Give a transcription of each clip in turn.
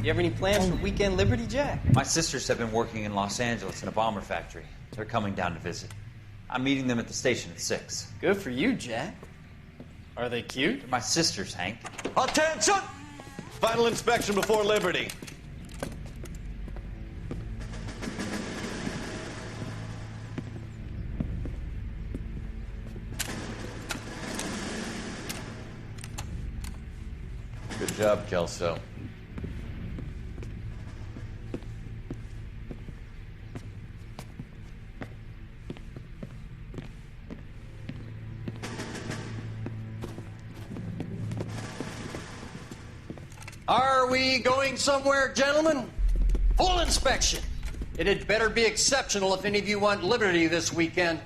You have any plans for Weekend Liberty, Jack? My sisters have been working in Los Angeles in a bomber factory. They're coming down to visit. I'm meeting them at the station at 6. Good for you, Jack. Are they cute? They're my sisters, Hank. Attention! Final inspection before Liberty. Good job, Kelso. Are we going somewhere, gentlemen? Full inspection. It had better be exceptional if any of you want liberty this weekend.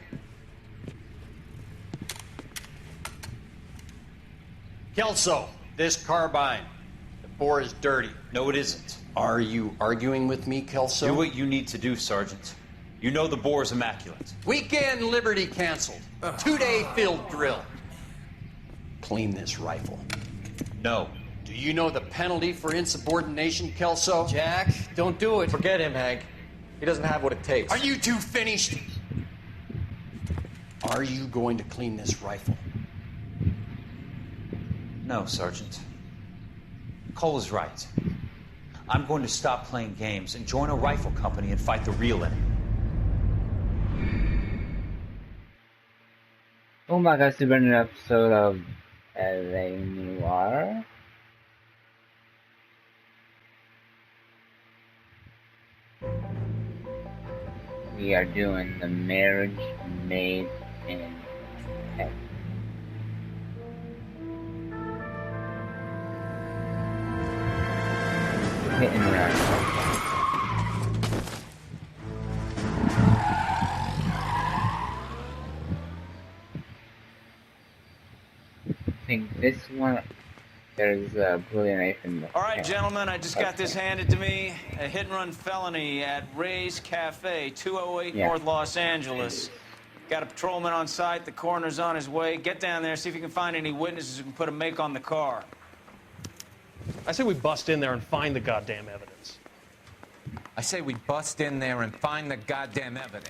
Kelso, this carbine. The bore is dirty. No, it isn't. Are you arguing with me, Kelso? Do what you need to do, Sergeant. You know the bore is immaculate. Weekend liberty canceled. 2-day field drill. Clean this rifle. No. Do you know the penalty for insubordination, Kelso? Jack, don't do it. Forget him, Hank. He doesn't have what it takes. Are you two finished? Are you going to clean this rifle? No, Sergeant. Cole is right. I'm going to stop playing games and join a rifle company and fight the real enemy. Umaga sa an episode of LA Noire. We are doing the marriage made in heaven. Hit and run. I think this one, there's a brilliant knife in the... All right, gentlemen, I just got this handed to me. A hit-and-run felony at Ray's Cafe, 208 North Los Angeles. Got a patrolman on site. The coroner's on his way. Get down there, see if you can find any witnesses who can put a make on the car. I say we bust in there and find the goddamn evidence. I say we bust in there and find the goddamn evidence.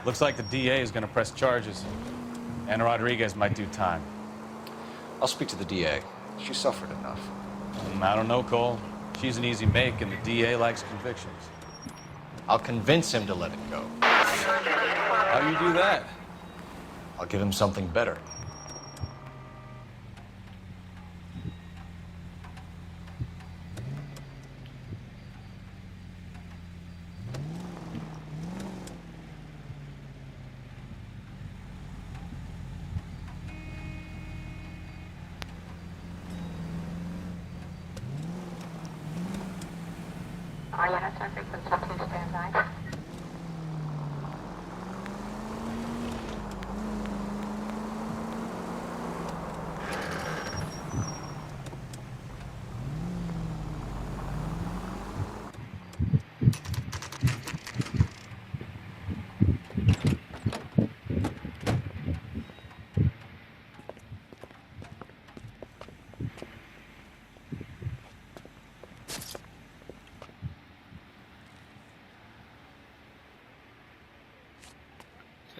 Looks like the DA is going to press charges. Anna Rodriguez might do time. I'll speak to the DA. She suffered enough. I don't know, Cole. She's an easy make, and the DA likes convictions. I'll convince him to let it go. How you do that? I'll give him something better. Ariana, traffic construction standby.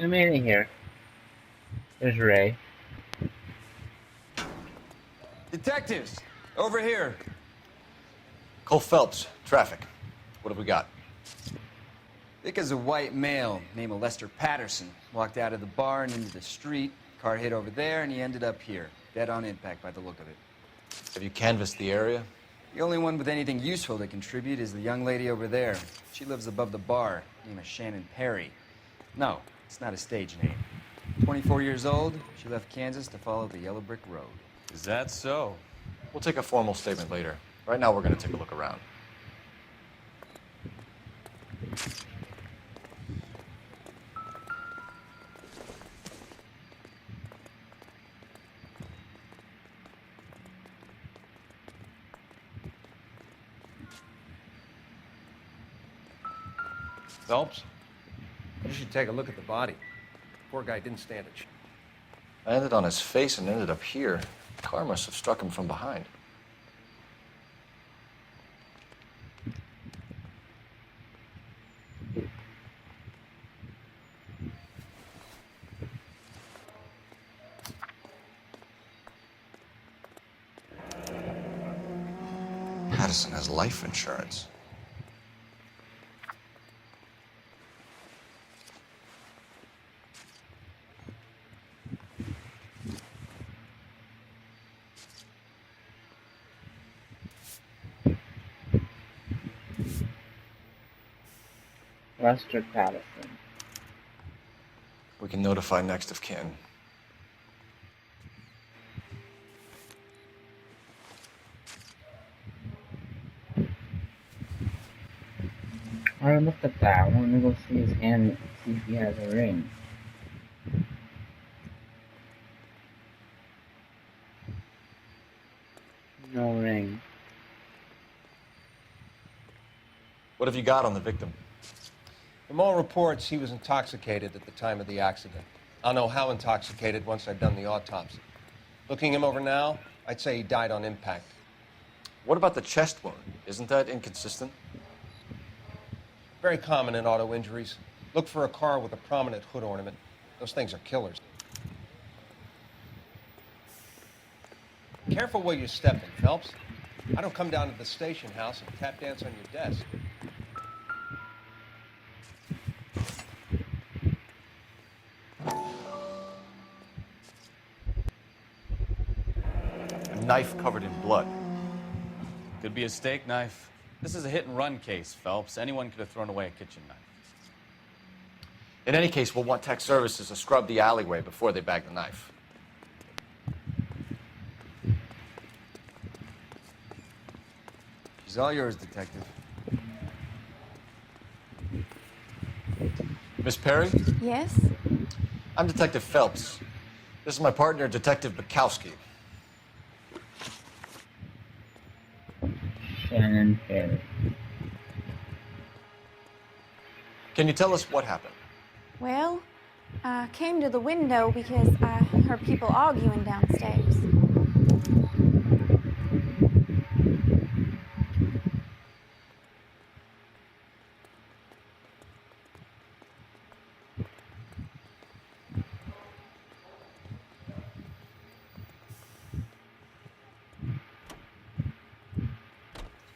I made it here. There's Ray. Detectives, over here. Cole Phelps, traffic. What have we got? Vic is a white male named Lester Patterson. Walked out of the bar and into the street. Car hit over there, and he ended up here. Dead on impact by the look of it. Have you canvassed the area? The only one with anything useful to contribute is the young lady over there. She lives above the bar. Name is Shannon Perry. No, it's not a stage name. 24 years old, she left Kansas to follow the yellow brick road. Is that so? We'll take a formal statement later. Right now, we're going to take a look around. Phelps, you should take a look at the body. Poor guy didn't stand a chance. I ended on his face and ended up here. The car must have struck him from behind. Patterson has life insurance. Lester Patterson. We can notify next of kin. Alright, look at that. I want to go see his hand, see if he has a ring. No ring. What have you got on the victim? From all reports, he was intoxicated at the time of the accident. I'll know how intoxicated once I've done the autopsy. Looking him over now, I'd say he died on impact. What about the chest wound? Isn't that inconsistent? Very common in auto injuries. Look for a car with a prominent hood ornament. Those things are killers. Careful where you're stepping, Phelps. I don't come down to the station house and tap dance on your desk. A knife covered in blood. Could be a steak knife. This is a hit-and-run case, Phelps. Anyone could have thrown away a kitchen knife. In any case, we'll want tech services to scrub the alleyway before they bag the knife. She's all yours, Detective. Miss Perry? Yes? I'm Detective Phelps. This is my partner, Detective Bukowski. Shannon Perry. Can you tell us what happened? Well, I came to the window because I heard people arguing downstairs.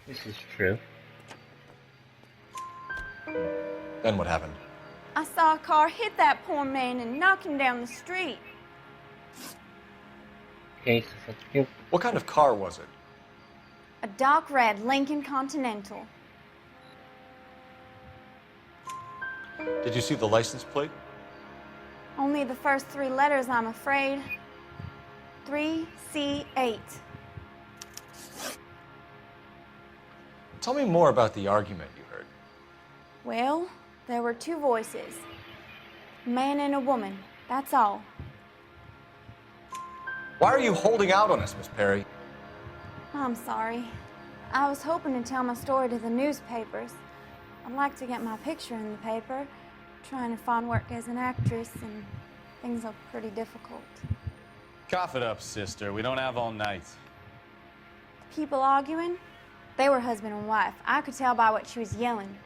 This is true. Then what happened? I saw a car hit that poor man and knock him down the street. Case of guilt. What kind of car was it? A dark red Lincoln Continental. Did you see the license plate? Only the first three letters, I'm afraid. 3C8. Tell me more about the argument you heard. Well, there were two voices. A man and a woman, that's all. Why are you holding out on us, Miss Perry? I'm sorry. I was hoping to tell my story to the newspapers. I'd like to get my picture in the paper. Trying to find work as an actress, and things are pretty difficult. Cough it up, sister. We don't have all night. People arguing? They were husband and wife. I could tell by what she was yelling.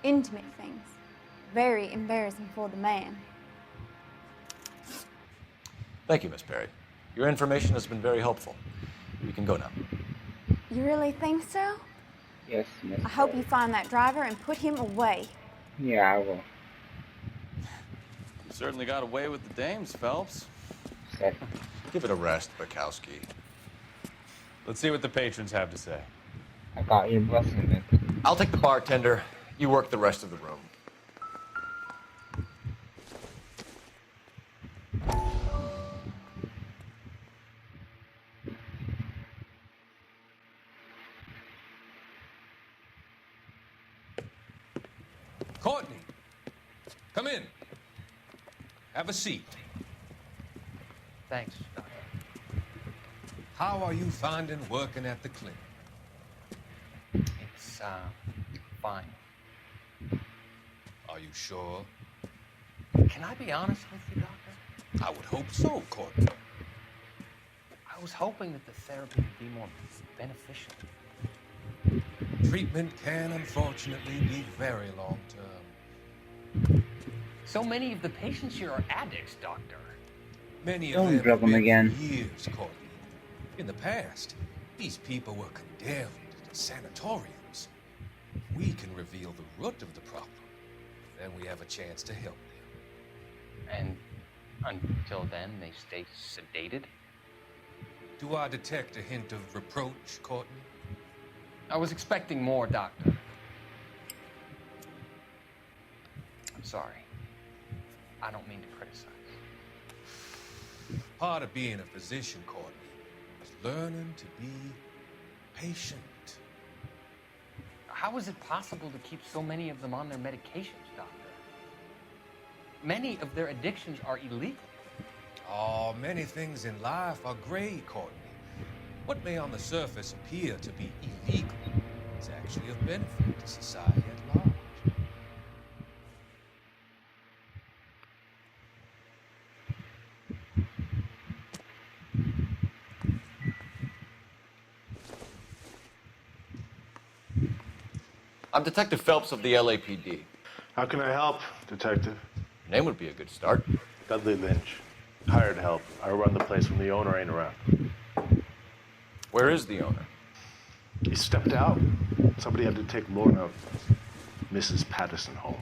Intimate things. Very embarrassing for the man. Thank you, Miss Perry. Your information has been very helpful. You can go now. You really think so? Yes, Miss. I hope you find that driver and put him away. Yeah, I will. You certainly got away with the dames, Phelps. Second. Give it a rest, Bukowski. Let's see what the patrons have to say. I got your blessing, man. I'll take the bartender. You work the rest of the room. Courtney, come in. Have a seat. Thanks, Doctor. How are you finding working at the clinic? It's, fine. Are you sure? Can I be honest with you, Doctor? I would hope so, Courtney. I was hoping that the therapy would be more beneficial. Treatment can, unfortunately, be very long-term. So many of the patients here are addicts, Doctor. Many of Don't them drop have them been again. for years, Courtney. In the past, these people were condemned to sanatoriums. We can reveal the root of the problem. Then we have a chance to help them. And until then, they stay sedated? Do I detect a hint of reproach, Courtney? I was expecting more, Doctor. I'm sorry. I don't mean to criticize. Part of being a physician, Courtney, is learning to be patient. How is it possible to keep so many of them on their medications, Doctor? Many of their addictions are illegal. Oh, many things in life are gray, Courtney. What may on the surface appear to be illegal is actually of benefit to society at large. I'm Detective Phelps of the LAPD. How can I help, Detective? Name would be a good start. Dudley Lynch. Hired help. I run the place when the owner ain't around. Where is the owner? He stepped out. Somebody had to take Lorna, Mrs. Patterson, home.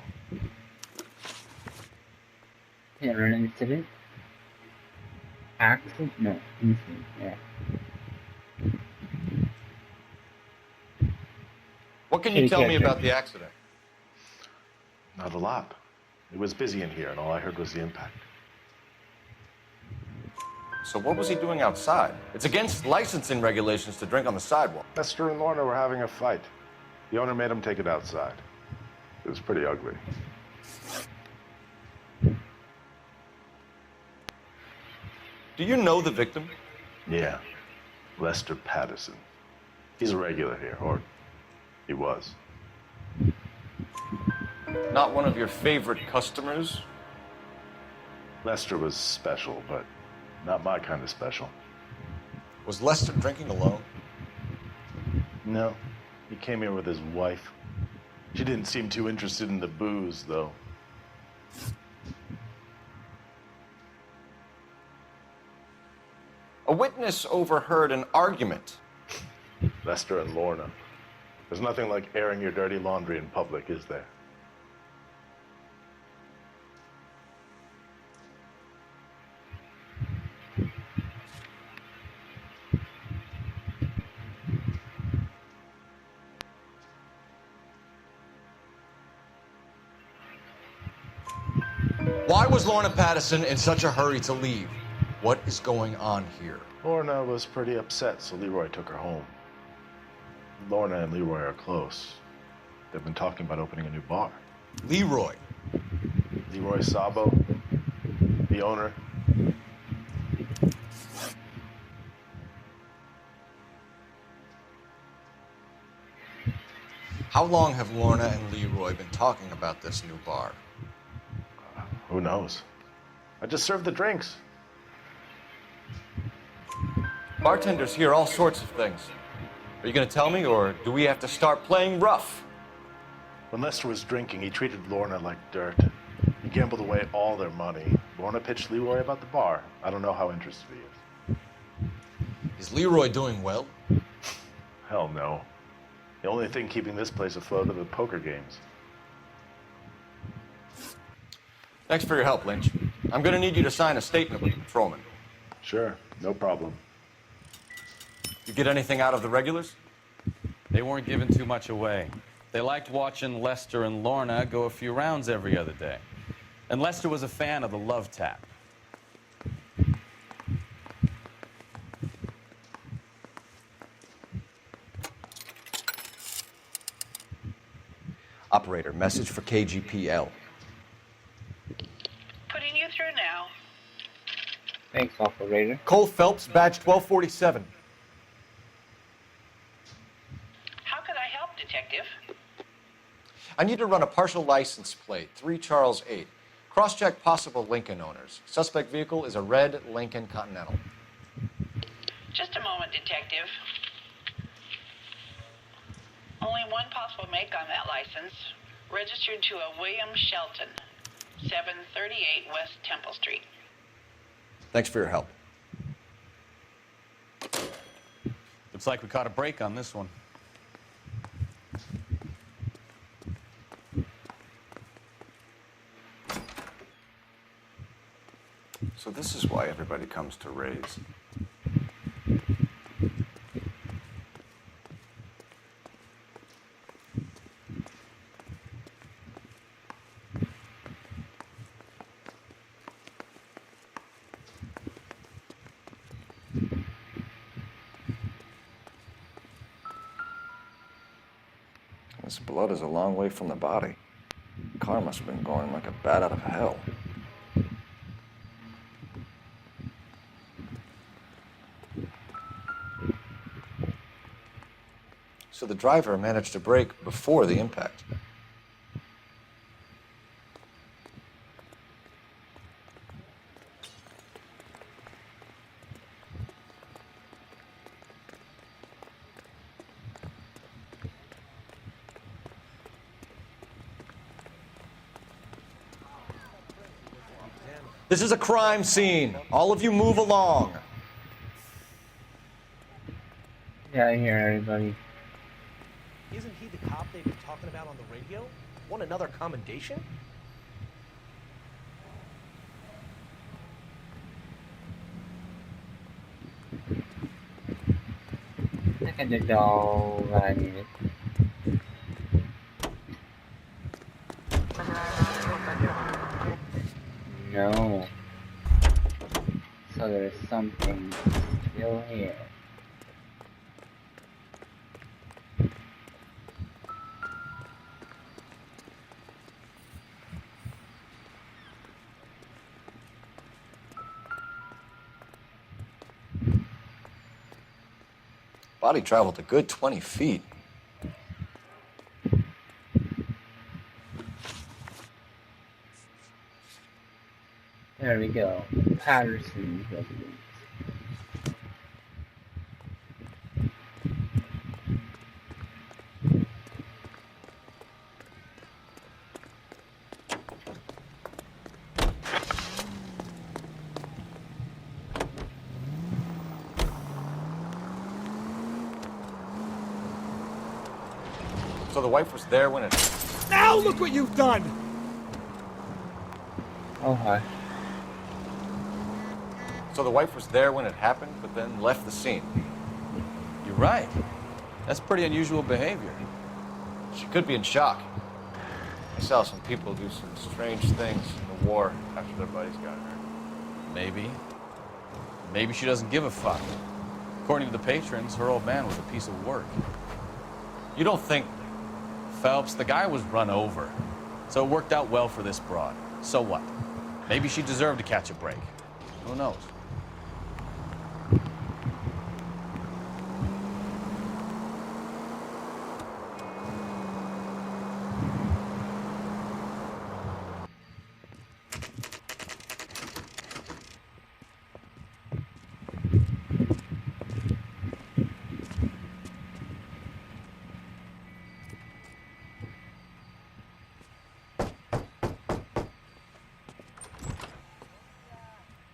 Yeah, an incident? Accident? No, incident, yeah. What can you tell me about the accident? Not a lot. It was busy in here, and all I heard was the impact. So what was he doing outside? It's against licensing regulations to drink on the sidewalk. Lester and Lorna were having a fight. The owner made him take it outside. It was pretty ugly. Do you know the victim? Yeah. Lester Patterson. He's a regular here, or he was. Not one of your favorite customers? Lester was special, but not my kind of special. Was Lester drinking alone? No. He came here with his wife. She didn't seem too interested in the booze, though. A witness overheard an argument. Lester and Lorna. There's nothing like airing your dirty laundry in public, is there? Why was Lorna Patterson in such a hurry to leave? What is going on here? Lorna was pretty upset, so Leroy took her home. Lorna and Leroy are close. They've been talking about opening a new bar. Leroy? Leroy Sabo, the owner. How long have Lorna and Leroy been talking about this new bar? Who knows? I just served the drinks. Bartenders hear all sorts of things. Are you going to tell me, or do we have to start playing rough? When Lester was drinking, he treated Lorna like dirt. He gambled away all their money. Lorna pitched Leroy about the bar. I don't know how interested he is. Is Leroy doing well? Hell no. The only thing keeping this place afloat are the poker games. Thanks for your help, Lynch. I'm going to need you to sign a statement with the patrolman. Sure, no problem. You get anything out of the regulars? They weren't giving too much away. They liked watching Lester and Lorna go a few rounds every other day. And Lester was a fan of the love tap. Operator, message for KGPL. Putting you through now. Thanks, operator. Cole Phelps, badge 1247. How could I help, Detective? I need to run a partial license plate, 3 Charles 8. Cross-check possible Lincoln owners. Suspect vehicle is a red Lincoln Continental. Just a moment, Detective. Only one possible make on that license. Registered to a William Shelton, 738 West Temple Street. Thanks for your help. Looks like we caught a break on this one. So this is why everybody comes to Ray's. This blood is a long way from the body. The car must have been going like a bat out of hell. So the driver managed to brake before the impact. This is a crime scene. All of you move along. Yeah, I hear everybody. Isn't he the cop they've been talking about on the radio? Want another commendation? Look at the dog. I need it. No. So there's something still here. Body traveled a good 20 feet. There we go. Patterson's residence. So the wife was there when it... Now look what you've done! Oh, hi. So the wife was there when it happened, but then left the scene. You're right. That's pretty unusual behavior. She could be in shock. I saw some people do some strange things in the war after their buddies got hurt. Maybe. Maybe she doesn't give a fuck. According to the patrons, her old man was a piece of work. You don't think... Phelps, the guy was run over. So it worked out well for this broad. So what? Maybe she deserved to catch a break. Who knows?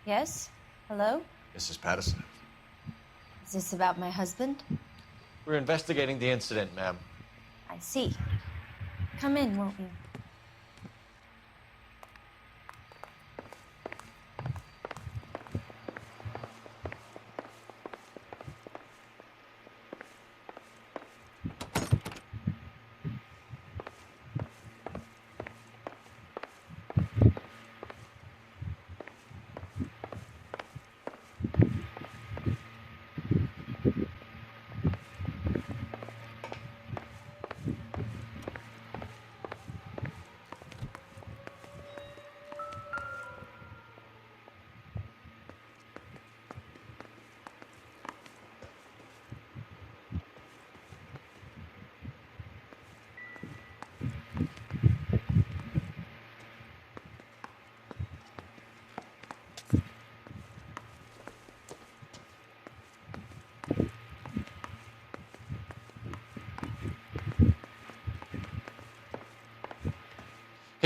Yes? Hello? Mrs. Patterson. Is this about my husband? We're investigating the incident, ma'am. I see. Come in, won't you?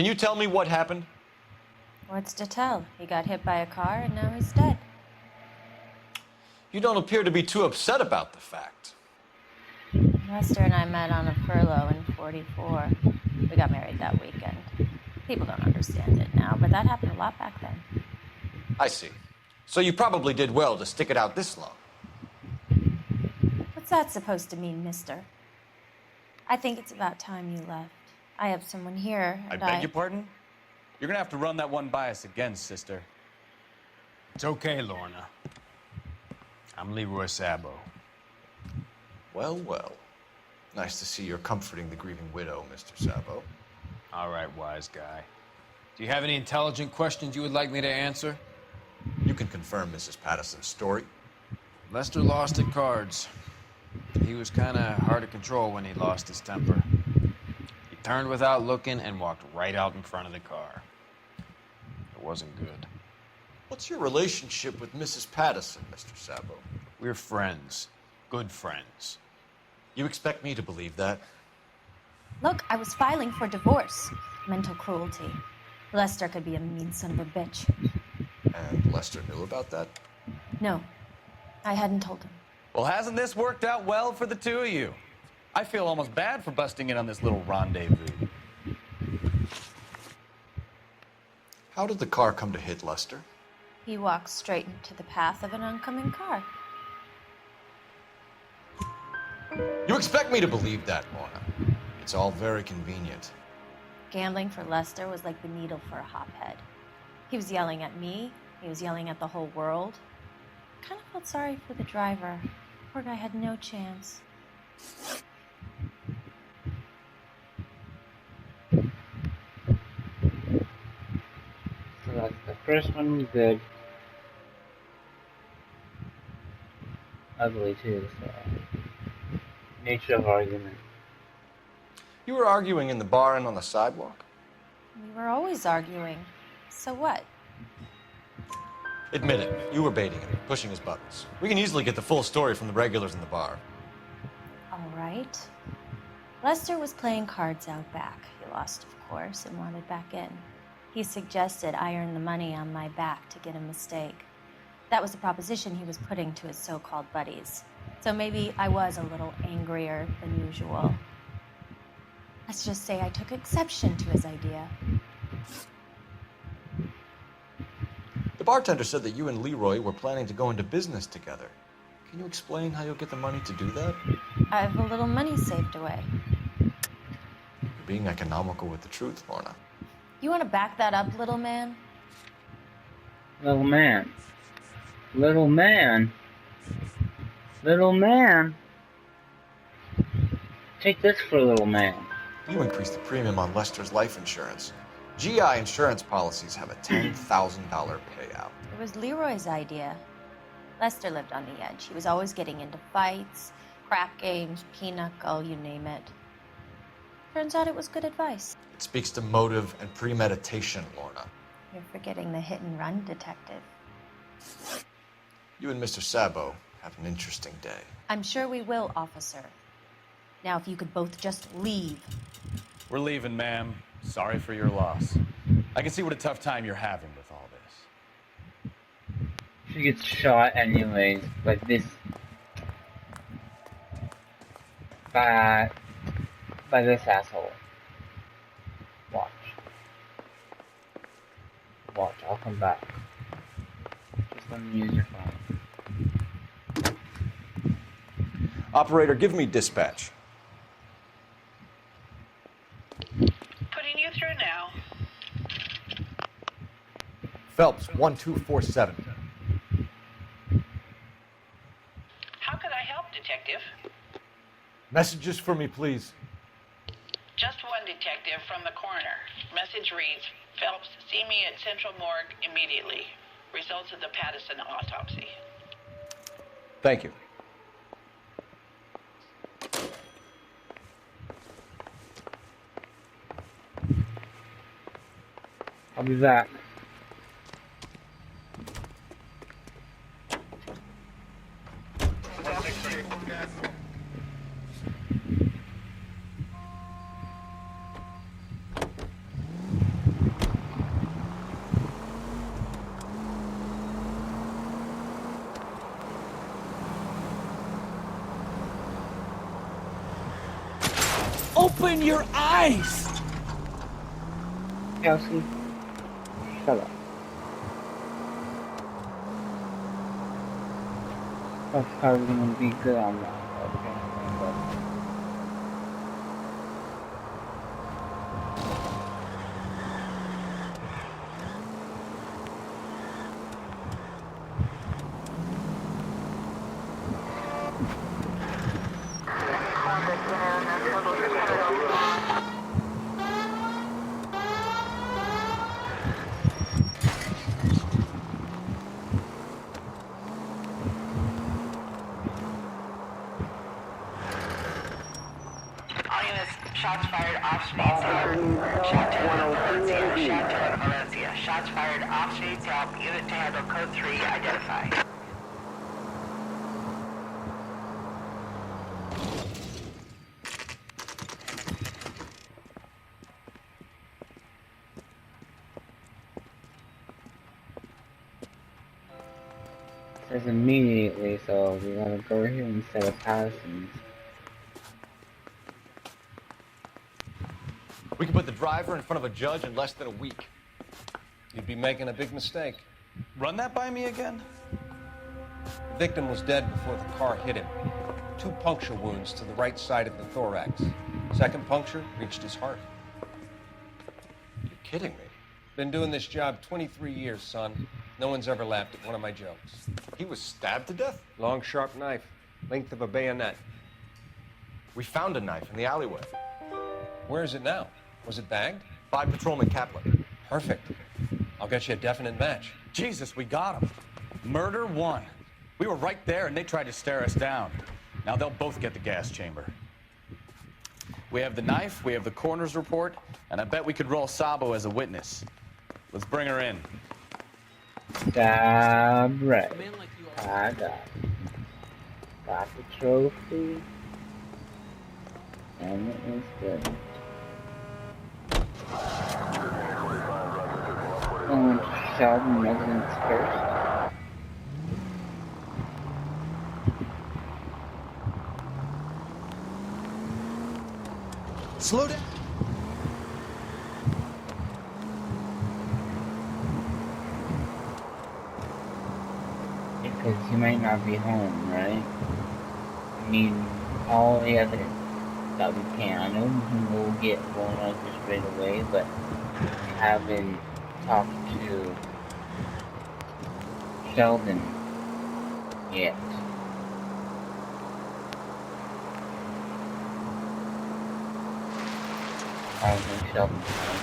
Can you tell me what happened? What's to tell? He got hit by a car and now he's dead. You don't appear to be too upset about the fact. Lester and I met on a furlough in '44. We got married that weekend. People don't understand it now, but that happened a lot back then. I see. So you probably did well to stick it out this long. What's that supposed to mean, mister? I think it's about time you left. I have someone here, I and beg your pardon? You're gonna have to run that one by us again, sister. It's okay, Lorna. I'm Leroy Sabo. Well, well. Nice to see you're comforting the grieving widow, Mr. Sabo. All right, wise guy. Do you have any intelligent questions you would like me to answer? You can confirm Mrs. Patterson's story. Lester lost at cards. He was kind of hard to control when he lost his temper. He turned without looking and walked right out in front of the car. It wasn't good. What's your relationship with Mrs. Patterson, Mr. Sabo? We're friends. Good friends. You expect me to believe that? Look, I was filing for divorce. Mental cruelty. Lester could be a mean son of a bitch. And Lester knew about that? No, I hadn't told him. Well, hasn't this worked out well for the two of you? I feel almost bad for busting in on this little rendezvous. How did the car come to hit Lester? He walked straight into the path of an oncoming car. You expect me to believe that, Lorna? It's all very convenient. Gambling for Lester was like the needle for a hophead. He was yelling at me. He was yelling at the whole world. I kind of felt sorry for the driver. Poor guy had no chance. So that's the first one, good. Ugly too, so. Nature of argument. You were arguing in the bar and on the sidewalk? We were always arguing. So what? Admit it, you were baiting him, pushing his buttons. We can easily get the full story from the regulars in the bar. All right. Lester was playing cards out back. He lost, of course, and wanted back in. He suggested I earn the money on my back to get a mistake. That was the proposition he was putting to his so-called buddies. So maybe I was a little angrier than usual. Let's just say I took exception to his idea. The bartender said that you and Leroy were planning to go into business together. Can you explain how you'll get the money to do that? I have a little money saved away. You're being economical with the truth, Lorna. You want to back that up, little man? Little man. Little man. Little man. Take this for a little man. You increased the premium on Lester's life insurance. GI insurance policies have a $10,000 payout. It was Leroy's idea. Lester lived on the edge. He was always getting into fights, crack games, pinochle, you name it. Turns out it was good advice. It speaks to motive and premeditation, Lorna. You're forgetting the hit-and-run detective. You and Mr. Sabo have an interesting day. I'm sure we will, officer. Now, if you could both just leave. We're leaving, ma'am. Sorry for your loss. I can see what a tough time you're having with all this. She gets shot anyways, but this... by this asshole. Watch. Watch, I'll come back. Just let me use your phone. Operator, give me dispatch. Putting you through now. Phelps, 1247. How could I help, Detective? Messages for me, please. Just one detective from the coroner. Message reads, Phelps, see me at Central Morgue immediately. Results of the Patterson autopsy. Thank you. I'll be back. Open your eyes! Kelsey, shut up. That's probably gonna be good on that, okay? All units, shots fired off speed zero. Shot 10 on Valencia. Shot 10 on Valencia. Shots fired off speed help. Unit to handle code 3, identify. Says immediately, so we gotta go here instead of Patterson's. We can put the driver in front of a judge in less than a week. You'd be making a big mistake. Run that by me again? The victim was dead before the car hit him. 2 puncture wounds to the right side of the thorax. Second puncture reached his heart. You're kidding me. Been doing this job 23 years, son. No one's ever laughed at one of my jokes. He was stabbed to death? Long, sharp knife. Length of a bayonet. We found a knife in the alleyway. Where is it now? Was it bagged? By Patrolman Kaplan. Perfect. I'll get you a definite match. Jesus, we got him. Murder 1. We were right there and they tried to stare us down. Now they'll both get the gas chamber. We have the knife, we have the coroner's report, and I bet we could roll Sabo as a witness. Let's bring her in. Damn right. I got it. Got the trophy. And it was good. Going to Sheldon residence first. Slow down. Because he might not be home, right? I mean, all the evidence that we can. I know we can go get one of this right away, but we haven't talked to Sheldon yet. I don't think Sheldon's home.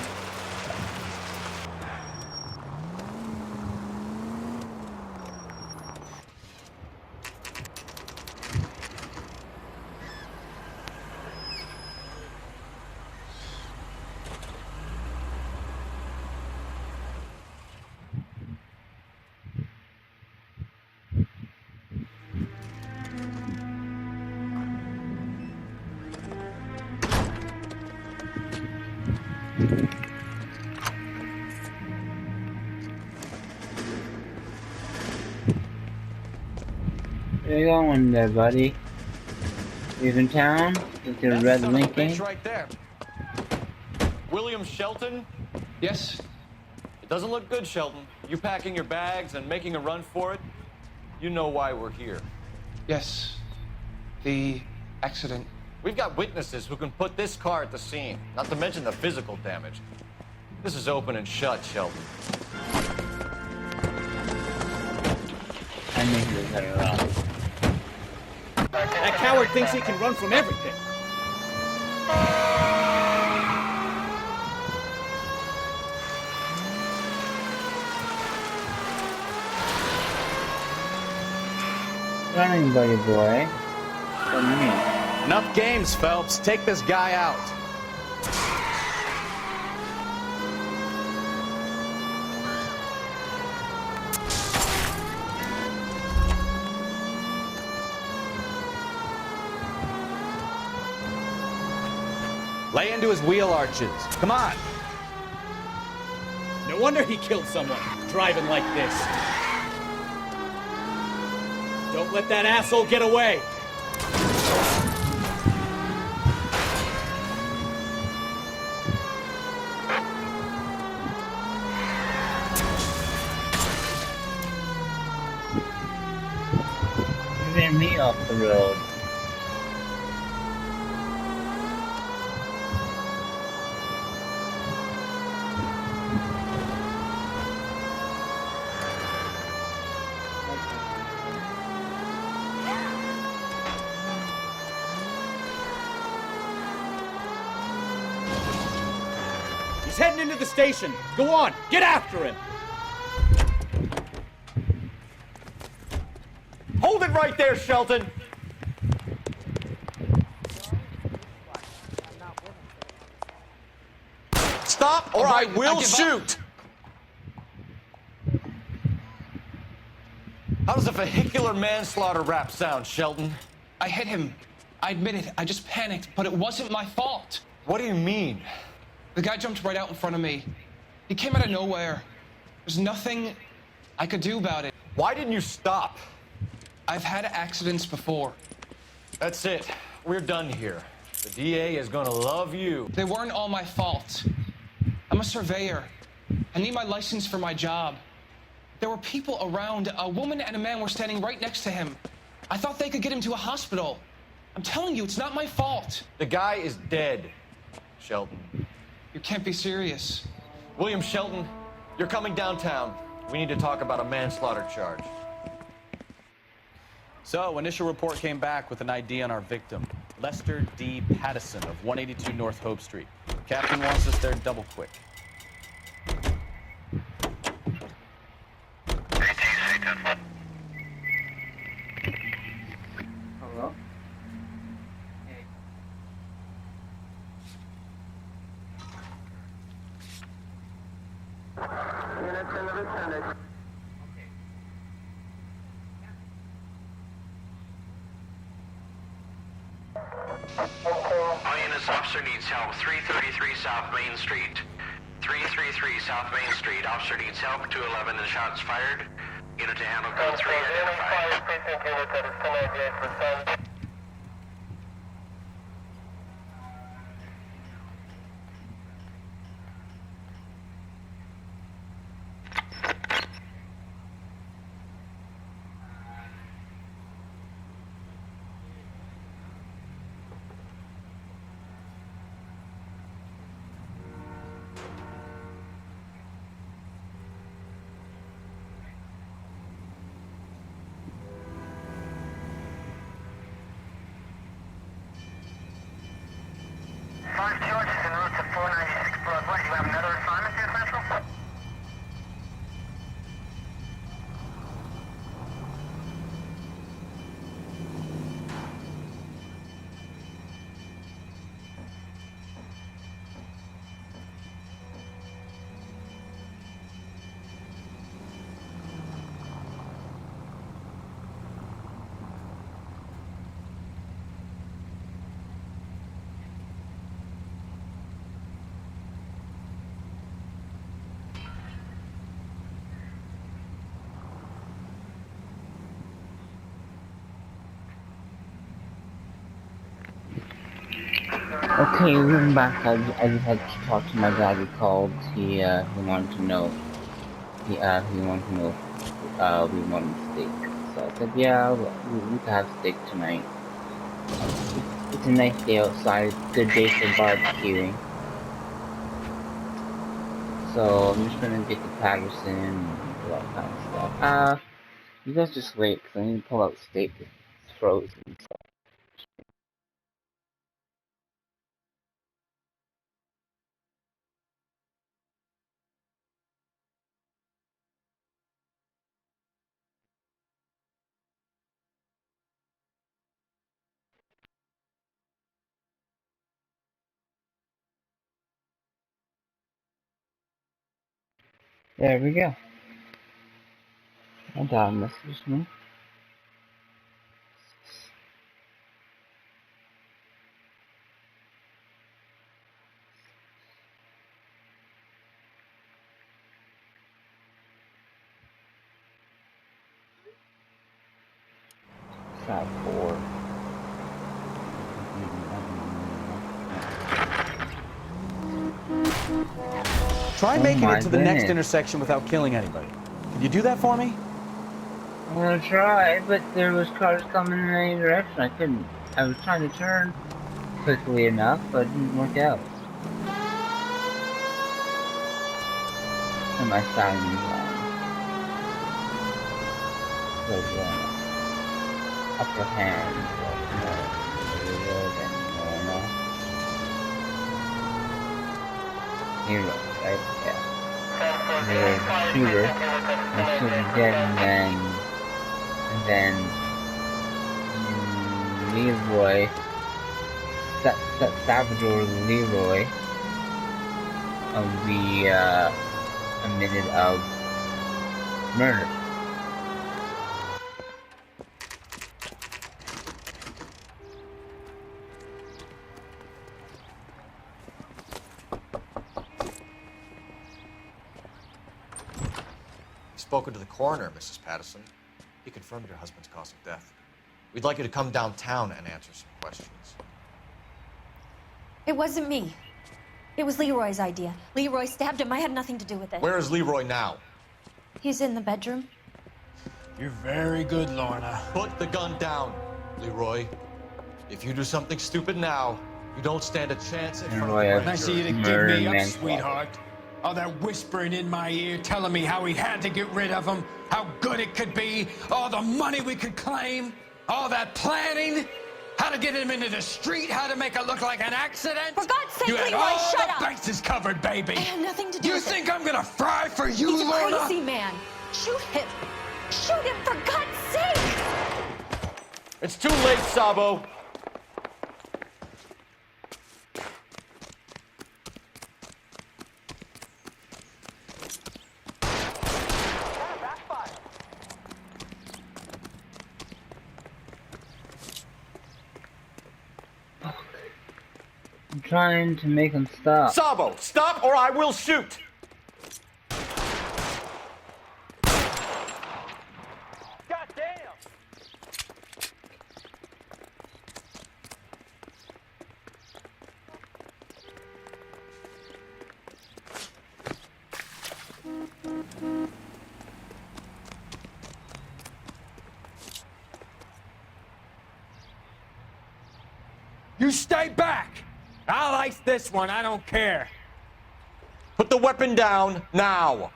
Where you going there, buddy? Leaving town? With your red Lincoln? Right there. William Shelton? Yes? It doesn't look good, Shelton. You packing your bags and making a run for it? You know why we're here. Yes. The accident. We've got witnesses who can put this car at the scene, not to mention the physical damage. This is open and shut, Shelton. I knew he was gonna run. That coward thinks he can run from everything. Running, buddy boy. From me. Enough games, Phelps. Take this guy out. Lay into his wheel arches. Come on. No wonder he killed someone, driving like this. Don't let that asshole get away. ran me off the road. He's heading into the station. Go on, get after him. Hold it right there, Shelton! Stop, or I will shoot! How does a vehicular manslaughter rap sound, Shelton? I hit him. I admit it. I just panicked, but it wasn't my fault. What do you mean? The guy jumped right out in front of me. He came out of nowhere. There's nothing I could do about it. Why didn't you stop? I've had accidents before. That's it. We're done here. The DA is gonna love you. They weren't all my fault. I'm a surveyor. I need my license for my job. There were people around. A woman and a man were standing right next to him. I thought they could get him to a hospital. I'm telling you, it's not my fault. The guy is dead, Shelton. You can't be serious. William Shelton, you're coming downtown. We need to talk about a manslaughter charge. So, initial report came back with an ID on our victim, Lester D. Pattison of 182 North Hope Street. Captain wants us there double quick. Hello? Units in the vicinity. All units, officer needs help. 333 South Main Street. 333 South Main Street. Officer needs help. 211 and shots fired. Unit to handle code 3 identified. Precinct unit that is 1098%. Okay, we're back. I just had to talk to my dad. He called. He wanted to know. He wanted to know we wanted steak. So I said, yeah, we could have steak tonight. It's a nice day outside. Good day for barbecuing. So I'm just gonna get the Patterson and all that kind of stuff. You guys just wait, cause I need to pull out steak. It's frozen. So. There we go. My dad messaged me. Side 4. Try making it to the next intersection without killing anybody. Can you do that for me? I'm gonna try, but there was cars coming in any direction. I couldn't. I was trying to turn quickly enough, but it didn't work out. And my sirens on. So upper hand. Hero, right? Yeah. There's a shooter. And shooter dead, and then Leroy, Salvador Leroy, will be admitted of murder. Spoken to the coroner, Mrs. Patterson. He confirmed your husband's cause of death. We'd like you to come downtown and answer some questions. It wasn't me. It was Leroy's idea. Leroy stabbed him. I had nothing to do with it. Where is Leroy now? He's in the bedroom. You're very good, Lorna. Put the gun down, Leroy. If you do something stupid now, you don't stand a chance in front of the grand Nice of you to jury. give me up, Murder, sweetheart. All that whispering in my ear, telling me how we had to get rid of him, how good it could be, all the money we could claim, all that planning, how to get him into the street, how to make it look like an accident. For God's sake, you had Leroy, all shut the up! bases covered, baby. I had nothing to do You with think it. I'm gonna fry for you, He's a Lorna? crazy man. Shoot him. Shoot him, for God's sake! It's too late, Sabo. I'm trying to make him stop. Sabo, stop or I will shoot! You stay back! I'll ice this one, I don't care. Put the weapon down now.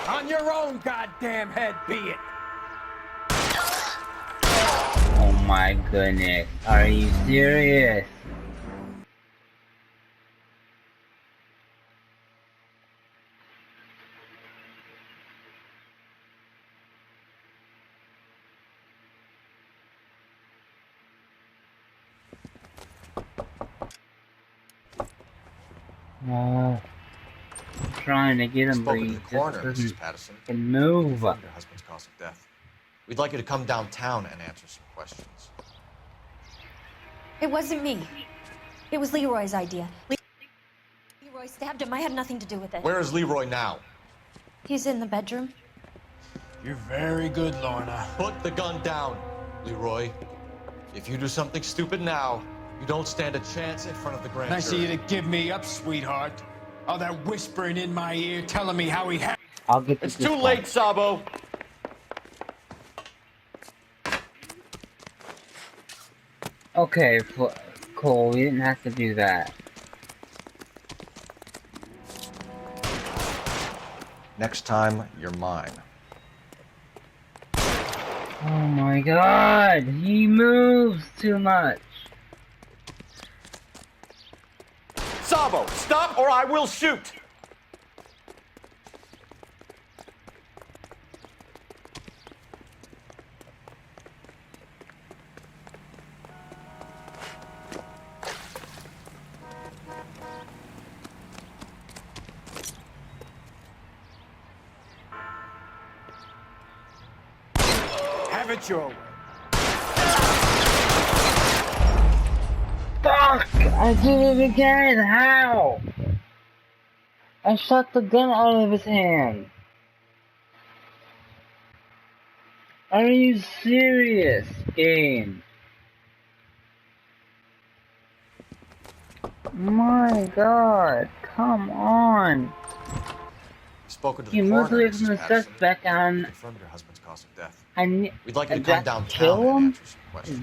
On your own goddamn head, be it. Oh my goodness. Are you serious? I'm trying to get him, but Spoken he to the coroner, just Mrs. Patterson. doesn't move. Confirmed your husband's cause of death. We'd like you to come downtown and answer some questions. It wasn't me. It was Leroy's idea. Leroy stabbed him. I had nothing to do with it. Where is Leroy now? He's in the bedroom. You're very good, Lorna. Put the gun down, Leroy. If you do something stupid now, you don't stand a chance in front of the grand Nice of you jury. to give me up, sweetheart. All that whispering in my ear, telling me how he had. I'll get It's too late, Sabo. Okay, Cole, we didn't have to do that. Next time, you're mine. Oh my god, he moves too much. Sabo, stop or I will shoot! Have it your way. Fuck! I did it again! How? I shot the gun out of his hand. Are you serious, game? My god, come on. spoken to You the moved coroner, away from Mrs. the Patterson. suspect on. Confirmed your husband's cause of death. And We'd like you to that come kill downtown and him? answer some questions.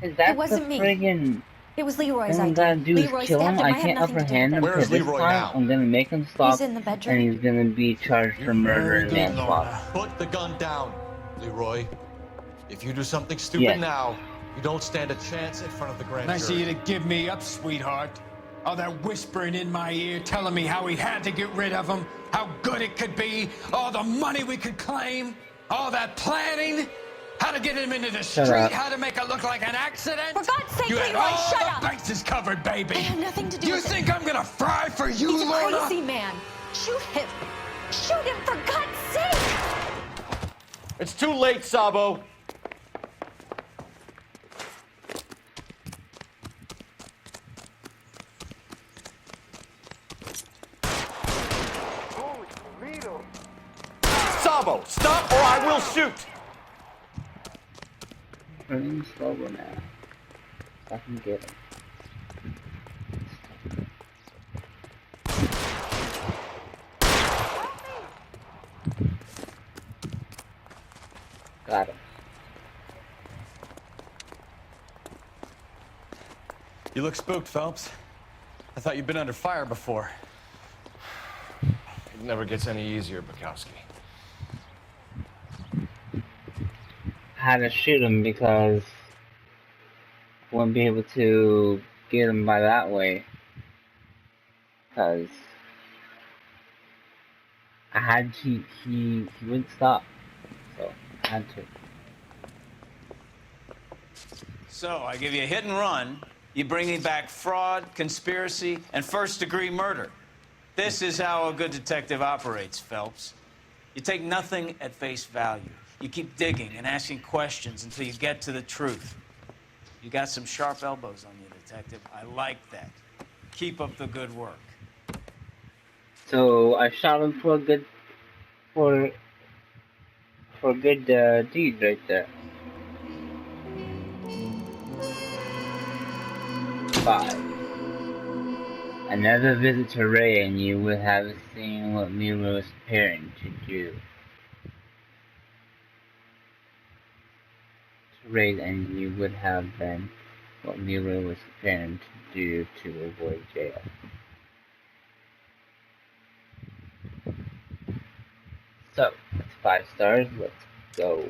Is that It wasn't the me. friggin' It was Leroy's thing I'm idea. gonna do is Leroy kill him? stabbed him. I I had can't nothing to do with apprehend it. him. Where is This Leroy time, now? I'm gonna make him stop. He's in the bedroom. And he's gonna be charged for murder and manslaughter. Put the gun down, Leroy. If you do something stupid Yes. now, you don't stand a chance in front of the grand Nice of jury. you to give me up, sweetheart. All that whispering in my ear telling me how he had to get rid of him, how good it could be, all the money we could claim, all that planning, how to get him into the Shut street, up. how to make it look like an accident. For God's sake, You had Leroy, all shut the up. bases covered, baby. I had nothing to do You with it. think I'm gonna fry for you, He's a Lorna? crazy man. Shoot him. Shoot him, for God's sake. It's too late, Sabo. Sabo, stop or I will shoot! Running slower now. I can get him. Got him. You look spooked, Phelps. I thought you'd been under fire before. It never gets any easier, Bukowski. I had to shoot him because I wouldn't be able to get him by that way. Because I had to, he wouldn't stop. So I had to. So, I give you a hit and run. You bring me back fraud, conspiracy, and first-degree murder. This is how a good detective operates, Phelps. You take nothing at face value. You keep digging and asking questions until you get to the truth. You got some sharp elbows on you, detective. I like that. Keep up the good work. So I shot him for a good, for a good deed right there. 5. Another visit to Ray and you would have seen what Mira was preparing to do. To Ray and you would have been what Mira was preparing to do to avoid jail. So, that's 5 stars. Let's go.